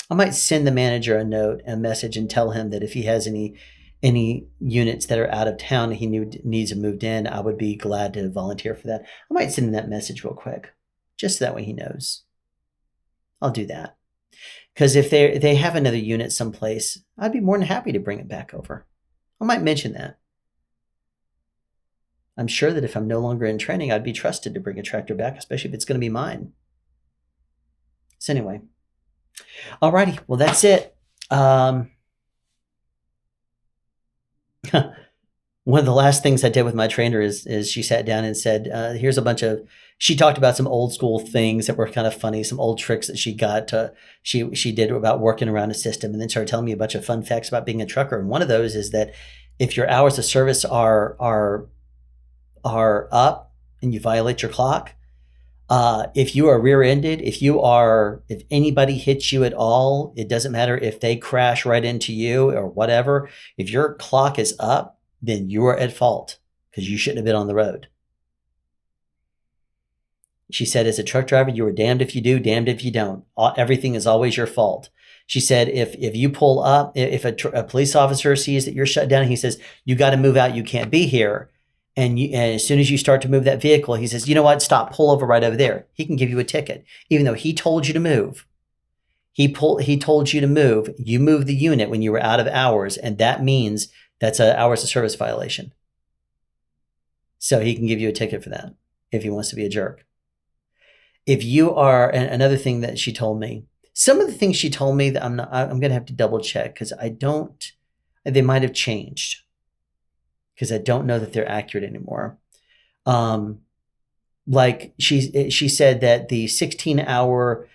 I might send the manager a message and tell him that if he has any units that are out of town and he needs them moved in, I would be glad to volunteer for that. I might send him that message real quick, just so that way he knows. I'll do that. Because if they have another unit someplace, I'd be more than happy to bring it back over. I might mention that. I'm sure that if I'm no longer in training, I'd be trusted to bring a tractor back, especially if it's going to be mine. So anyway. Alrighty, well, that's it. One of the last things I did with my trainer is she sat down and said, here's a bunch of, she talked about some old school things that were kind of funny, some old tricks that she did about working around a system, and then started telling me a bunch of fun facts about being a trucker. And one of those is that if your hours of service are up and you violate your clock, if you are rear-ended, if anybody hits you at all, it doesn't matter if they crash right into you or whatever. If your clock is up, then you are at fault because you shouldn't have been on the road. She said, as a truck driver, you are damned if you do, damned if you don't. Everything is always your fault. She said, if you pull up, if a police officer sees that you're shut down, he says, you got to move out, you can't be here. And as soon as you start to move that vehicle, he says, you know what, stop, pull over right over there. He can give you a ticket, even though he told you to move. He told you to move. You moved the unit when you were out of hours, and that means that's an hours of service violation. So he can give you a ticket for that if he wants to be a jerk. If you are, and another thing that she told me, some of the things she told me that I'm going to have to double check because they might have changed because I don't know that they're accurate anymore. Like she said that the 16-hour,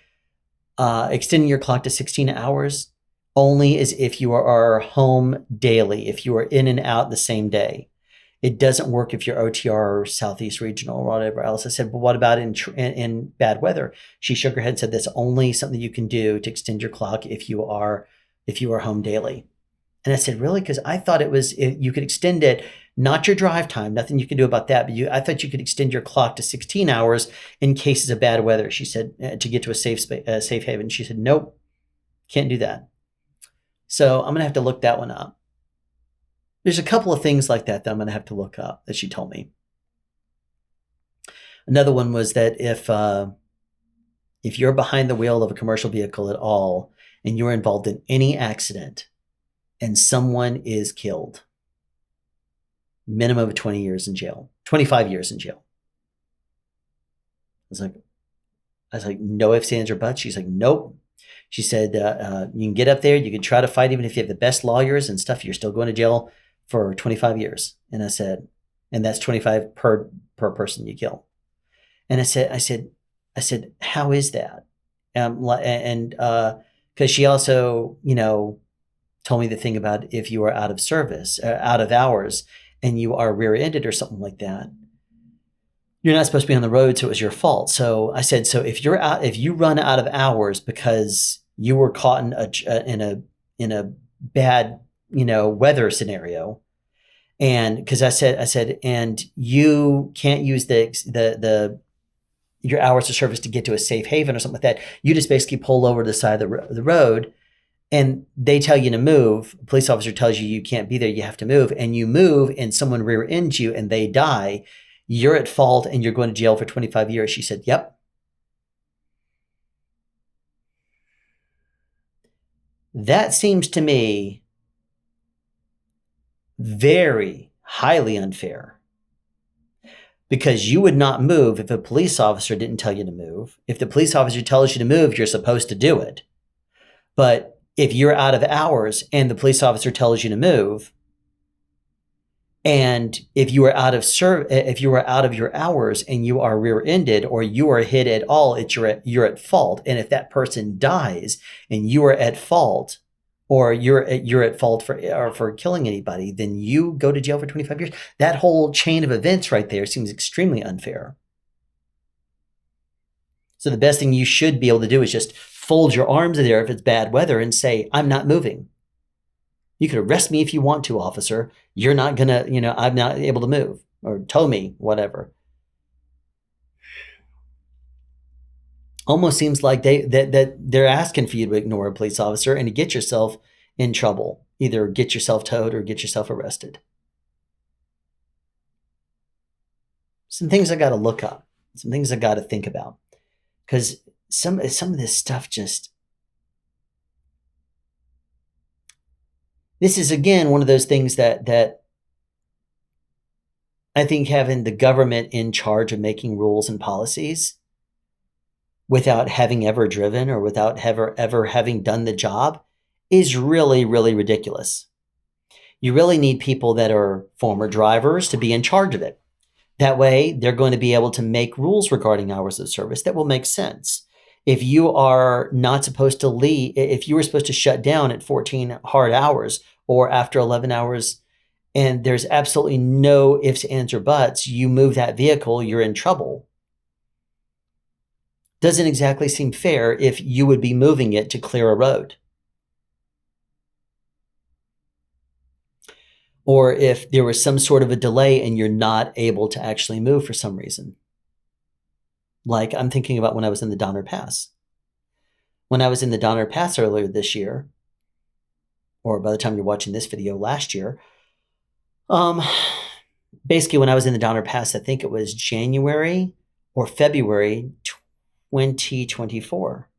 extending your clock to 16 hours only is if you are home daily, if you are in and out the same day. It doesn't work if you're OTR or Southeast Regional or whatever else. I said, but what about in bad weather? She shook her head and said, that's only something you can do to extend your clock if you are home daily. And I said, really? Because I thought you could extend it, not your drive time, nothing you can do about that, but I thought you could extend your clock to 16 hours in cases of bad weather. She said, to get to a safe haven. She said, nope, can't do that. So I'm going to have to look that one up. There's a couple of things like that I'm going to have to look up that she told me. Another one was that if you're behind the wheel of a commercial vehicle at all and you're involved in any accident and someone is killed, minimum of 20 years in jail, 25 years in jail. I was like, no ifs, ands, or buts. She's like, nope. She said, you can get up there, you can try to fight, even if you have the best lawyers and stuff, you're still going to jail for 25 years. And I said, and that's 25 per person you kill. And I said, how is that? And because she also, told me the thing about if you are out of service, out of hours, and you are rear-ended or something like that, you're not supposed to be on the road, so it was your fault. So I said, so if you run out of hours because you were caught in a bad weather scenario, and because I said, and you can't use your hours of service to get to a safe haven or something like that, you just basically pull over to the side of the road, and they tell you to move. A police officer tells you can't be there, you have to move, and you move, and someone rear ends you, and they die. You're at fault, and you're going to jail for 25 years. She said, yep. That seems to me very highly unfair, because you would not move if a police officer didn't tell you to move. If the police officer tells you to move, you're supposed to do it. But if you're out of hours and the police officer tells you to move, and if you are out of your hours and you are rear-ended or you are hit at all, you're at fault. And if that person dies and you are at fault, or you're at fault for killing anybody, then you go to jail for 25 years. That whole chain of events right there seems extremely unfair. So the best thing you should be able to do is just fold your arms there if it's bad weather and say, I'm not moving. You could arrest me if you want to, officer. You're not going to, I'm not able to move, or tow me, whatever. Almost seems like they're asking for you to ignore a police officer and to get yourself in trouble. Either get yourself towed or get yourself arrested. Some things I got to look up. Some things I got to think about. Because some of this stuff just... This is, again, one of those things that I think having the government in charge of making rules and policies without having ever driven or without ever having done the job is really, really ridiculous. You really need people that are former drivers to be in charge of it. That way, they're going to be able to make rules regarding hours of service that will make sense. If you are not supposed to leave, if you were supposed to shut down at 14 hard hours or after 11 hours, and there's absolutely no ifs, ands, or buts, you move that vehicle, you're in trouble. Doesn't exactly seem fair if you would be moving it to clear a road. Or if there was some sort of a delay and you're not able to actually move for some reason. Like I'm thinking about when I was in the Donner Pass. when I was in the Donner Pass earlier this year, or by the time you're watching this video, last year, um, basically when I was in the Donner Pass, I think it was January or February 2024.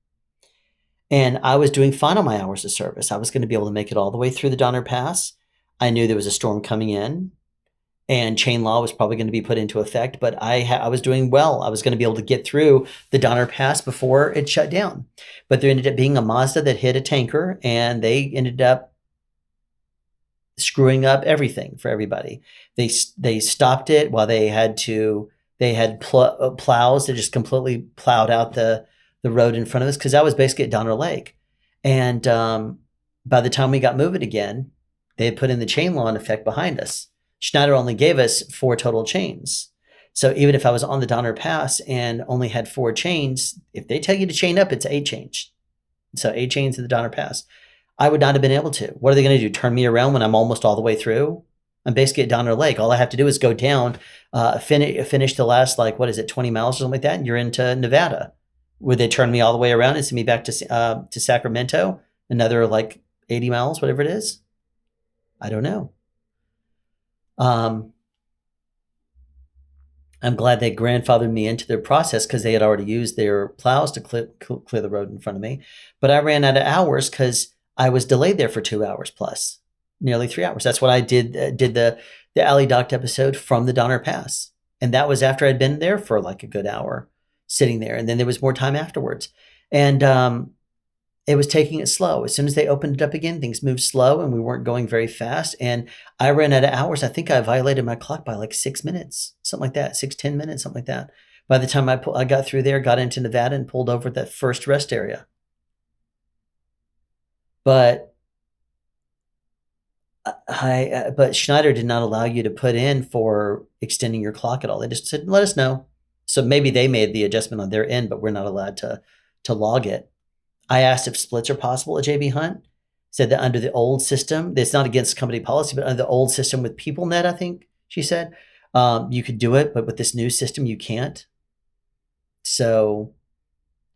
And I was doing fine on my hours of service. I was going to be able to make it all the way through the Donner Pass. I knew there was a storm coming in and chain law was probably going to be put into effect, but I was doing well. I was going to be able to get through the Donner Pass before it shut down. But there ended up being a Mazda that hit a tanker, and they ended up screwing up everything for everybody. They stopped it while they had plows that just completely plowed out the road in front of us, because that was basically at Donner Lake. And by the time we got moving again, they had put in the chain law in effect behind us. Schneider only gave us 4 total chains. So even if I was on the Donner Pass and only had 4 chains, if they tell you to chain up, it's 8 chains. So 8 chains in the Donner Pass. I would not have been able to. What are they going to do? Turn me around when I'm almost all the way through? I'm basically at Donner Lake. All I have to do is go down, finish the last, 20 miles or something like that, and you're into Nevada. Would they turn me all the way around and send me back to Sacramento? Another 80 miles, whatever it is? I don't know. I'm glad they grandfathered me into their process, because they had already used their plows to clear the road in front of me. But I ran out of hours because I was delayed there for 2 hours plus, nearly 3 hours. That's what I did the Alley Docked episode from the Donner Pass. And that was after I'd been there for a good hour sitting there. And then there was more time afterwards. And it was taking it slow. As soon as they opened it up again, things moved slow and we weren't going very fast. And I ran out of hours. I think I violated my clock by 6 minutes, something like that, 10 minutes, something like that. By the time I got through there, got into Nevada and pulled over at that first rest area. But but Schneider did not allow you to put in for extending your clock at all. They just said, let us know. So maybe they made the adjustment on their end, but we're not allowed to log it. I asked if splits are possible at JB Hunt. Said that under the old system, it's not against company policy, but under the old system with PeopleNet, I think she said, you could do it, but with this new system, you can't. So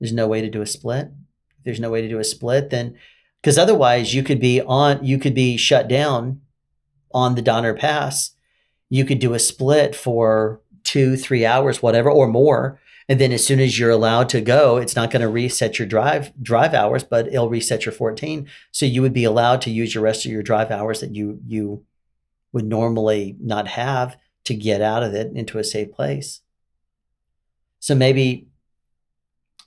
there's no way to do a split. If there's no way to do a split, then, because otherwise you could be shut down on the Donner Pass. You could do a split for 2-3 hours, whatever, or more. And then as soon as you're allowed to go, it's not going to reset your drive hours, but it'll reset your 14. So you would be allowed to use your rest of your drive hours that you would normally not have to get out of it into a safe place. So maybe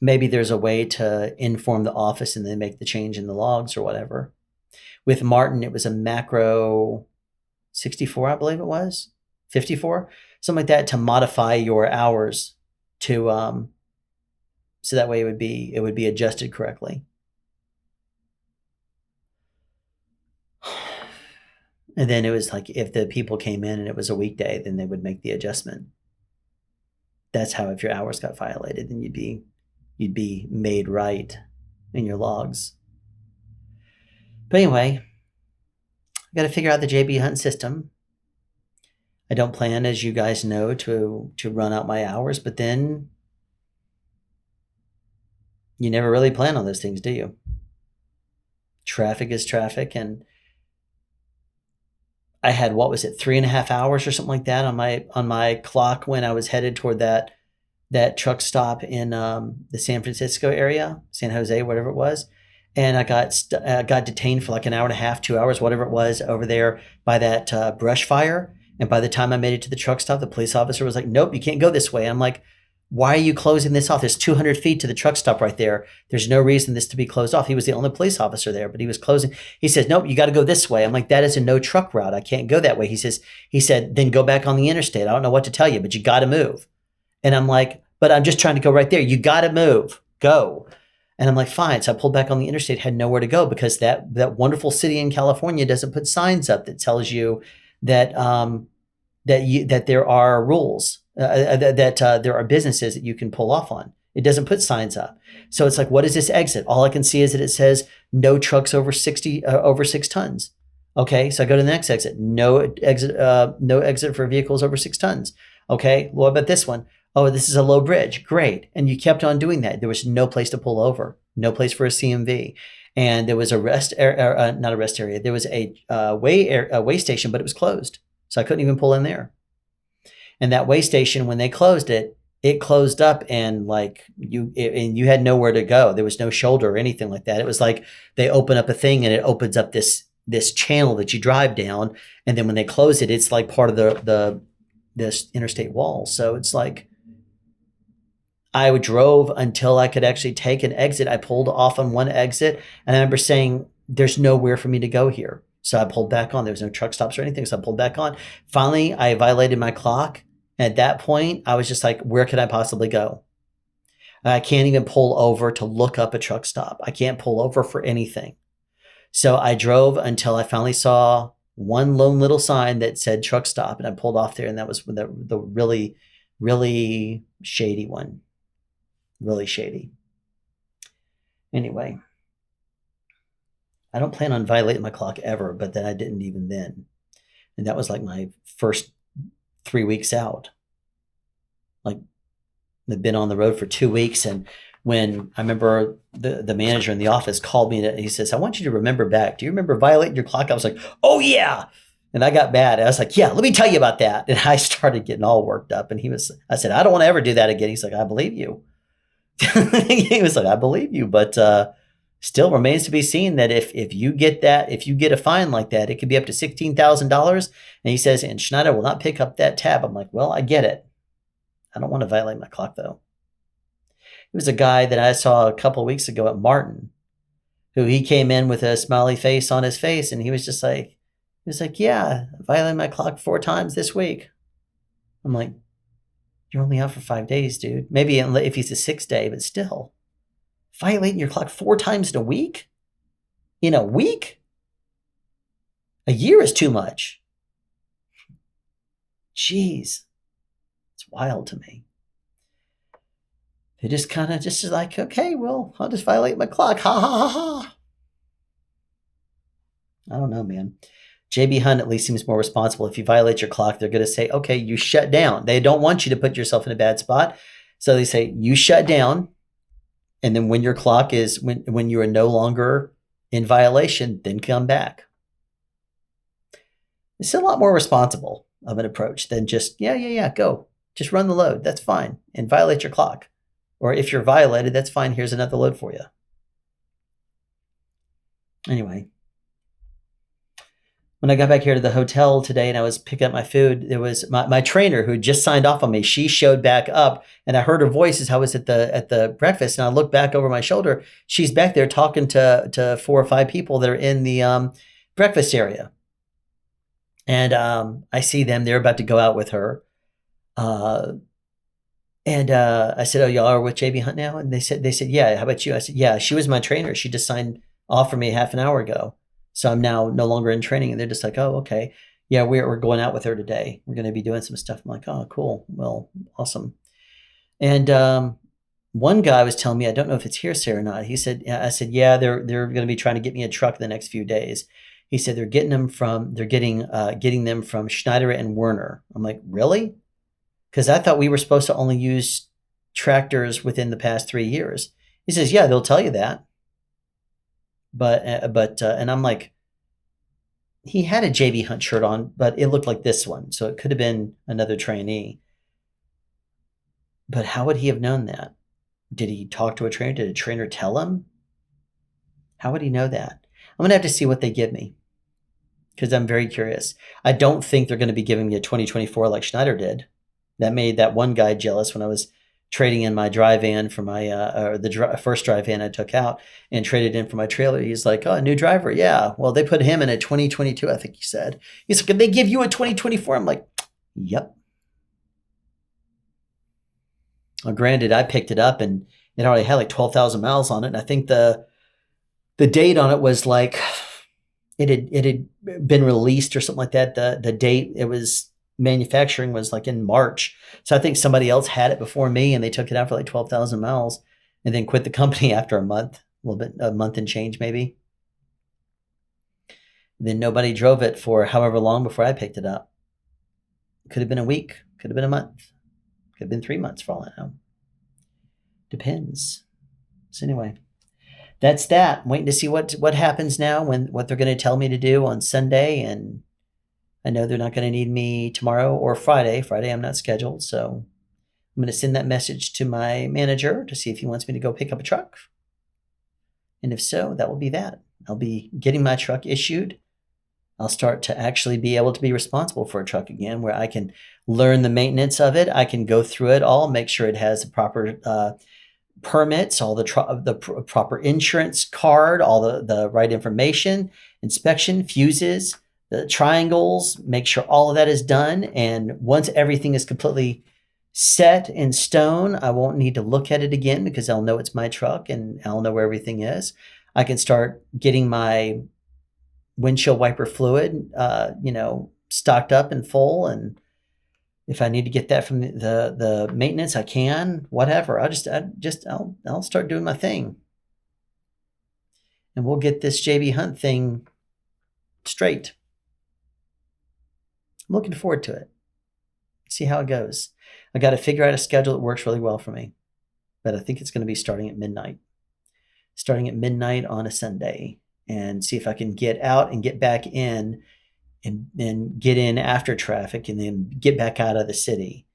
there's a way to inform the office and then make the change in the logs or whatever. With Martin, it was a macro 64, I believe it was, 54, something like that, to modify your hours to so that way it would be adjusted correctly. And then it was if the people came in and it was a weekday, then they would make the adjustment. That's how, if your hours got violated, then you'd be made right in your logs. But anyway, I got to figure out the JB Hunt system. I don't plan, as you guys know, to run out my hours, but then you never really plan on those things, do you? Traffic is traffic, and I had, 3.5 hours or something like that on my clock when I was headed toward that truck stop in the San Francisco area, San Jose, whatever it was. And I got detained for an hour and a half, 2 hours, whatever it was, over there by that brush fire. And by the time I made it to the truck stop, the police officer was like, nope, you can't go this way. I'm like, why are you closing this off? There's 200 feet to the truck stop right there. There's no reason this to be closed off. He was the only police officer there, but he was closing. He says, nope, you got to go this way. I'm like, that is a no truck route. I can't go that way. He said, then go back on the interstate. I don't know what to tell you, but you got to move. And I'm like, but I'm just trying to go right there. You got to move. Go. And I'm like, fine. So I pulled back on the interstate, had nowhere to go, because that wonderful city in California doesn't put signs up that tells you that that there are rules, that there are businesses that you can pull off on. It doesn't put signs up. So it's like, what is this exit? All I can see is that it says no trucks over 6 tons. Okay, so I go to the next exit. No exit for vehicles over 6 tons. Okay, what about this one? Oh, this is a low bridge. Great. And you kept on doing that. There was no place to pull over. no place for a CMV. And there was a not a rest area. There was a way station, but it was closed. So I couldn't even pull in there. And that way station, when they closed it, it closed up and you had nowhere to go. There was no shoulder or anything like that. It was like they open up a thing and it opens up this channel that you drive down. And then when they close it, it's like part of this interstate wall. So it's like I drove until I could actually take an exit. I pulled off on one exit and I remember saying, there's nowhere for me to go here. So I pulled back on. There was no truck stops or anything. So I pulled back on. Finally, I violated my clock. At that point, I was just like, where could I possibly go? I can't even pull over to look up a truck stop. I can't pull over for anything. So I drove until I finally saw one lone little sign that said truck stop, and I pulled off there, and that was the really, really shady one. Really shady. Anyway, I don't plan on violating my clock ever, but then I didn't even then. And that was like my first 3 weeks out. Like, I've been on the road for 2 weeks, and when I remember the manager in the office called me and he says, I want you to remember back. Do you remember violating your clock? I was like, oh yeah. And I got mad. I was like, yeah, let me tell you about that. And I started getting all worked up. And I said, I don't want to ever do that again. He's like, I believe you. He was like, I believe you, but still remains to be seen that if you get a fine like that, it could be up to $16,000. And he says, and Schneider will not pick up that tab. I'm like, well, I get it. I don't want to violate my clock though. It was a guy that I saw a couple of weeks ago at Martin, who he came in with a smiley face on his face, and he was like, yeah, I violated my clock 4 times this week. I'm like, you're only out for 5 days, dude. Maybe if he's a 6th day, but still. Violating your clock 4 times in a week? In a week? A year is too much. Jeez. It's wild to me. They just kind of just like, okay, well, I'll just violate my clock. Ha, ha, ha, ha. I don't know, man. JB Hunt at least seems more responsible. If you violate your clock, they're going to say, okay, you shut down. They don't want you to put yourself in a bad spot. So they say, you shut down. And then when your clock is, when you are no longer in violation, then come back. It's a lot more responsible of an approach than just, yeah, go. Just run the load. That's fine. And violate your clock. Or if you're violated, that's fine. Here's another load for you. Anyway. When I got back here to the hotel today and I was picking up my food, there was my trainer who just signed off on me. She showed back up and I heard her voice as I was at the breakfast, and I looked back over my shoulder. She's back there talking to 4 or 5 people that are in the breakfast area. And I see them. They're about to go out with her. And I said, oh, y'all are with JB Hunt now? And they said, yeah, how about you? I said, yeah, she was my trainer. She just signed off for me half an hour ago. So I'm now no longer in training. And they're just like, oh, okay. Yeah, we're going out with her today. We're going to be doing some stuff. I'm like, oh, cool. Well, awesome. And one guy was telling me, I don't know if it's hearsay or not. He said, I said, yeah, they're going to be trying to get me a truck the next few days. He said they're getting them from Schneider and Werner. I'm like, really? Because I thought we were supposed to only use tractors within the past 3 years. He says, yeah, they'll tell you that. But and I'm like, he had a JB Hunt shirt on, but it looked like this one. So it could have been another trainee. But how would he have known that? Did he talk to a trainer? Did a trainer tell him? How would he know that? I'm going to have to see what they give me because I'm very curious. I don't think they're going to be giving me a 2024 like Schneider did. That made that one guy jealous when I was trading in my dry van for my first dry van I took out and traded in for my trailer. He's like, oh, a new driver. Yeah. Well, they put him in a 2022, I think he said. He's like, could they give you a 2024? I'm like, yep. Well, granted, I picked it up and it already had like 12,000 miles on it. And I think the date on it was like, it had been released or something like that. The date it was manufacturing was like in March. So I think somebody else had it before me and they took it out for like 12,000 miles and then quit the company after a month and change maybe. Then nobody drove it for however long before I picked it up. Could have been a week, could have been a month, could have been 3 months for all I know. Depends. So anyway, that's that. I'm waiting to see what happens now, when what they're going to tell me to do on Sunday, and I know they're not going to need me tomorrow or Friday. Friday I'm not scheduled, so I'm going to send that message to my manager to see if he wants me to go pick up a truck. And if so, that will be that. I'll be getting my truck issued. I'll start to actually be able to be responsible for a truck again, where I can learn the maintenance of it. I can go through it all, make sure it has the proper permits, all the proper insurance card, all the right information, inspection, fuses, the triangles, make sure all of that is done. And once everything is completely set in stone, I won't need to look at it again, because I'll know it's my truck and I'll know where everything is. I can start getting my windshield wiper fluid, stocked up and full. And if I need to get that from the maintenance, I can. Whatever. I'll start doing my thing, and we'll get this JB Hunt thing straight. I'm looking forward to it. See how it goes. I got to figure out a schedule that works really well for me, but I think it's going to be starting at midnight on a Sunday, and see if I can get out and get back in, and then get in after traffic, and then get back out of the city.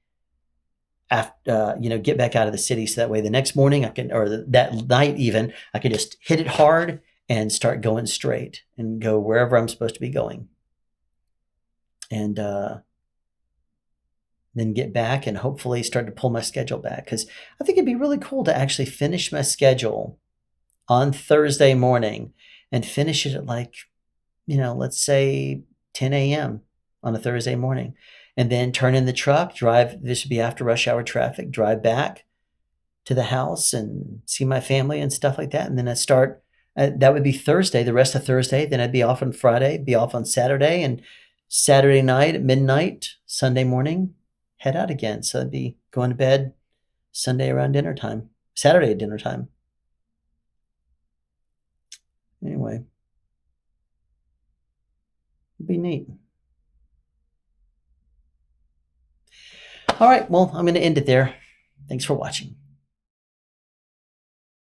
Get back out of the city, so that way the next morning I can, or that night even, I can just hit it hard and start going straight and go wherever I'm supposed to be going. And then get back and hopefully start to pull my schedule back, because I think it'd be really cool to actually finish my schedule on Thursday morning and finish it at let's say 10 a.m. on a Thursday morning, and then turn in the truck, drive. This would be after rush hour traffic, drive back to the house and see my family and stuff like that. And then I start, that would be Thursday, the rest of Thursday. Then I'd be off on Friday, be off on Saturday, and Saturday night at midnight, Sunday morning, head out again. So I'd be going to bed Sunday around dinner time, Saturday at dinner time. Anyway, it'd be neat. All right, well, I'm going to end it there. Thanks for watching.